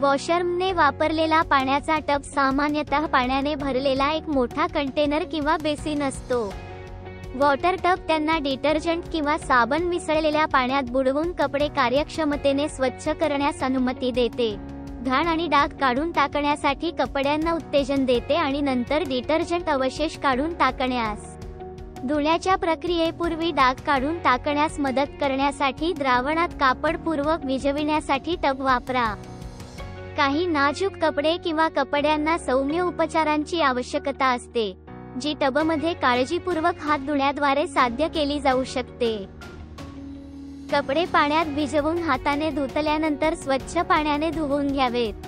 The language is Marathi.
वॉशरने वापरलेला पाण्याचा टब सामान्यतः पाण्याने भरलेला एक मोठा कंटेनर किंवा बेसिन असतो। वॉटर टब त्यांना डिटर्जंट किंवा साबण मिसळलेल्या पाण्यात बुडवून कपडे कार्यक्षमतेने स्वच्छ करण्यास अनुमती देते, घाण आणि डाग काढून टाकण्यासाठी कपड्यांना उत्तेजन देते आणि नंतर डिटर्जंट अवशेष काढून टाकण्यास, धुण्याच्या प्रक्रियेपूर्वी डाग काढून टाकण्यास मदत करण्यासाठी द्रावणात कापड पूर्वक भिजविण्यासाठी टब वापरा। काही नाजूक कपडे किंवा कपड्यांना सौम्य उपचारांची आवश्यकता असते, जी टबमध्ये काळजीपूर्वक हात धुण्याद्वारे साध्य केली जाऊ शकते। कपडे पाण्यात भिजवून हाताने धुतल्यानंतर स्वच्छ पाण्याने धुवून घ्यावेत।